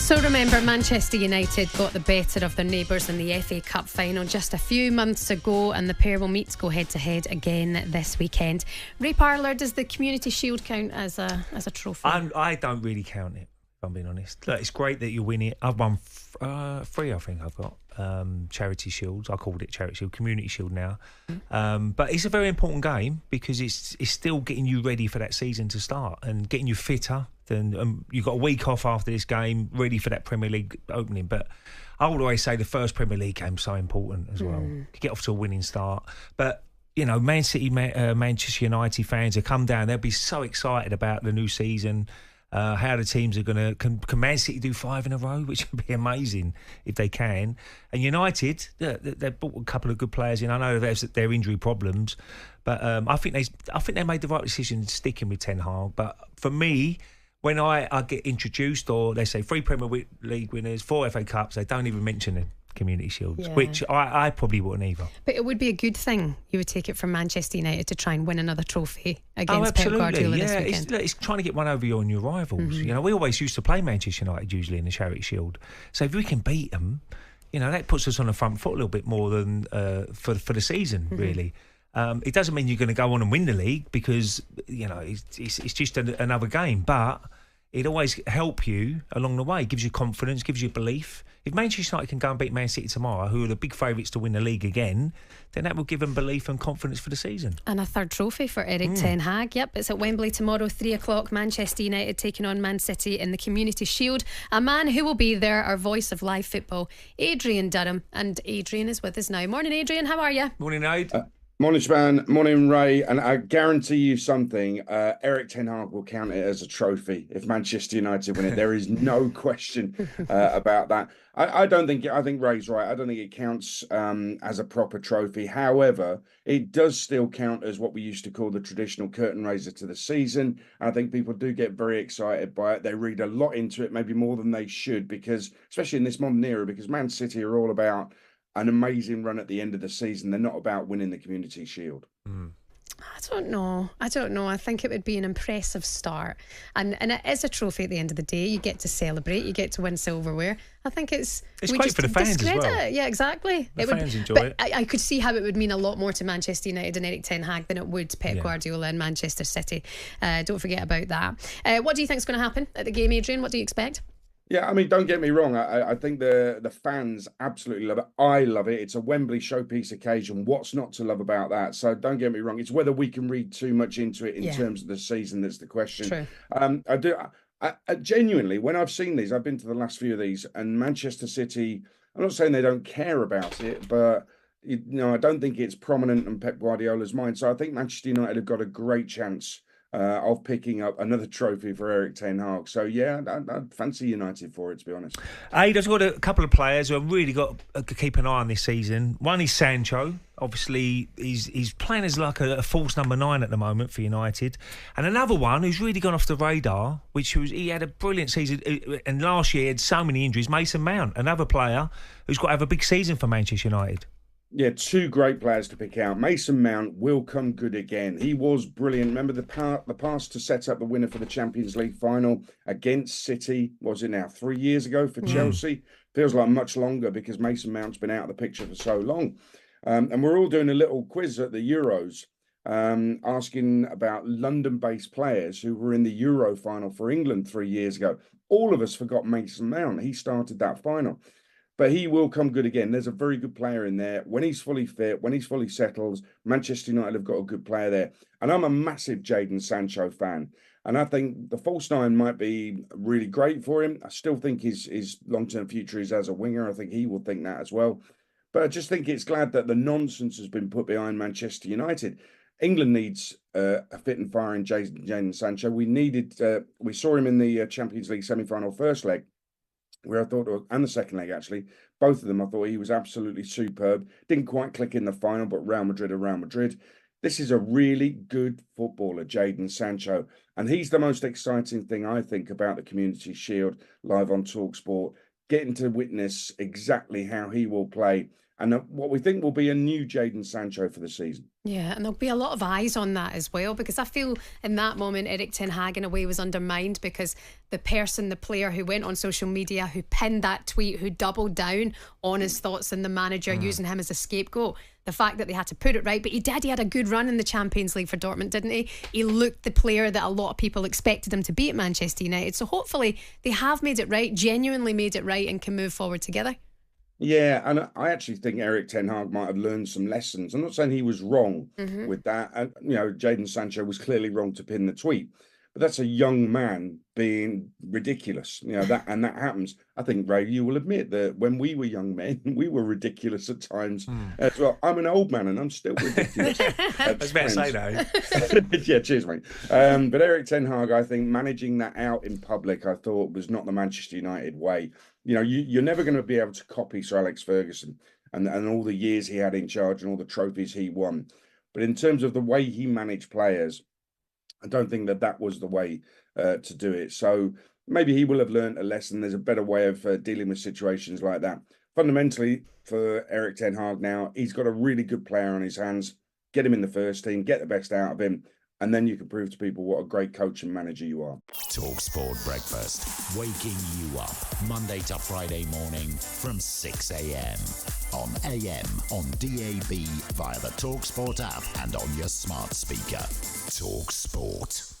So remember, Manchester United got the better of their neighbours in the FA Cup final just a few months ago, and the pair will meet to go head to head again this weekend. Ray Parlour, does the Community Shield count as a trophy? I don't really count it, if I'm being honest. Look, it's great that you win it. I've won 3, I think I've got. Charity Shields. I called it Charity Shield, Community Shield now. But it's a very important game because it's still getting you ready for that season to start and getting you fitter. Then you've got a week off after this game, ready for that Premier League opening. But I would always say the first Premier League game's so important as well. You get off to a winning start. But, you know, Man City, Manchester United fans have come down. They'll be so excited about the new season. How the teams are going to... Can Man City do 5 in a row? Which would be amazing if they can. And United, they've brought a couple of good players in. I know there's their injury problems, but I think they made the right decision sticking with Ten Hag. But for me, when I get introduced, or they say 3 Premier League winners, 4 FA Cups, they don't even mention it. Community Shields, which I probably wouldn't either. But it would be a good thing, you would take it from Manchester United to try and win another trophy against Pep Guardiola this weekend. It's trying to get one over you on your rivals. You know, we always used to play Manchester United usually in the Charity Shield. So if we can beat them, you know, that puts us on the front foot a little bit more than for the season, really. It doesn't mean you're going to go on and win the league because, you know, it's just another game. But it always help you along the way. It gives you confidence, gives you belief. If Manchester United can go and beat Man City tomorrow, who are the big favourites to win the league again, then that will give them belief and confidence for the season. And a third trophy for Erik Ten Hag. Yep, it's at Wembley tomorrow, 3 o'clock. Manchester United taking on Man City in the Community Shield. A man who will be there, our voice of live football, Adrian Durham. And Adrian is with us now. Morning, Adrian. How are you? Morning, Aid. Morning, Span. Morning, Ray. And I guarantee you something, Erik Ten Hag will count it as a trophy if Manchester United win it. There is no question about that. I think Ray's right. I don't think it counts as a proper trophy. However, it does still count as what we used to call the traditional curtain raiser to the season. And I think people do get very excited by it. They read a lot into it, maybe more than they should, because especially in this modern era, because Man City are all about an amazing run at the end of the season. They're not about winning the Community Shield. I don't know. I think it would be an impressive start. And it is a trophy at the end of the day. You get to celebrate. You get to win silverware. I think it's great for the fans as well. Yeah, exactly. The fans enjoy it. I could see how it would mean a lot more to Manchester United and Erik Ten Hag than it would Pep Guardiola and Manchester City. Don't forget about that. What do you think is going to happen at the game, Adrian? What do you expect? Yeah, I mean, don't get me wrong. I think the fans absolutely love it. I love it. It's a Wembley showpiece occasion. What's not to love about that? So don't get me wrong. It's whether we can read too much into it in terms of the season that's the question. True. I genuinely, when I've seen these, I've been to the last few of these, and Manchester City, I'm not saying they don't care about it, but I don't think it's prominent in Pep Guardiola's mind. So I think Manchester United have got a great chance of picking up another trophy for Erik Ten Hag. So, yeah, I'd fancy United for it, to be honest. There's got a couple of players who I've really got to keep an eye on this season. One is Sancho. Obviously, he's playing as like a false number 9 at the moment for United. And another one who's really gone off the radar, he had a brilliant season. And last year he had so many injuries. Mason Mount, another player who's got to have a big season for Manchester United. Yeah, 2 great players to pick out. Mason Mount will come good again. He was brilliant. Remember the pass to set up the winner for the Champions League final against City, was it now 3 years ago for Chelsea? Feels like much longer because Mason Mount's been out of the picture for so long. And we're all doing a little quiz at the Euros, asking about London-based players who were in the Euro final for England 3 years ago. All of us forgot Mason Mount. He started that final. But he will come good again. There's a very good player in there. When he's fully fit, when he's fully settled, Manchester United have got a good player there. And I'm a massive Jadon Sancho fan. And I think the false 9 might be really great for him. I still think his long-term future is as a winger. I think he will think that as well. But I just think it's glad that the nonsense has been put behind Manchester United. England needs a fit and firing Jadon Sancho. We saw him in the Champions League semi-final first leg, where I thought, and the second leg actually, both of them, I thought he was absolutely superb. Didn't quite click in the final, but Real Madrid are Real Madrid. This is a really good footballer, Jadon Sancho. And he's the most exciting thing, I think, about the Community Shield live on talkSPORT. getting to witness exactly how he will play and what we think will be a new Jadon Sancho for the season. Yeah, and there'll be a lot of eyes on that as well, because I feel in that moment Erik ten Hag in a way was undermined because the player who went on social media, who pinned that tweet, who doubled down on his thoughts and the manager using him as a scapegoat, the fact that they had to put it right. But he had a good run in the Champions League for Dortmund, didn't he? He looked the player that a lot of people expected him to be at Manchester United. So hopefully they have made it right, genuinely made it right, and can move forward together. Yeah, and I actually think Erik ten Hag might have learned some lessons. I'm not saying he was wrong with that. Jadon Sancho was clearly wrong to pin the tweet, but that's a young man being ridiculous. That happens. I think, Ray, you will admit that when we were young men, we were ridiculous at times as well. I'm an old man and I'm still ridiculous. I was about to say that. Yeah, cheers, mate. But Erik ten Hag, I think managing that out in public, I thought was not the Manchester United way. You're never going to be able to copy Sir Alex Ferguson and all the years he had in charge and all the trophies he won. But in terms of the way he managed players, I don't think that was the way to do it. So maybe he will have learned a lesson. There's a better way of dealing with situations like that. Fundamentally, for Erik ten Hag now, he's got a really good player on his hands. Get him in the first team, get the best out of him, and then you can prove to people what a great coach and manager you are. talkSPORT Breakfast, waking you up Monday to Friday morning from 6 a.m. on AM, on DAB, via the talkSPORT app and on your smart speaker. talkSPORT.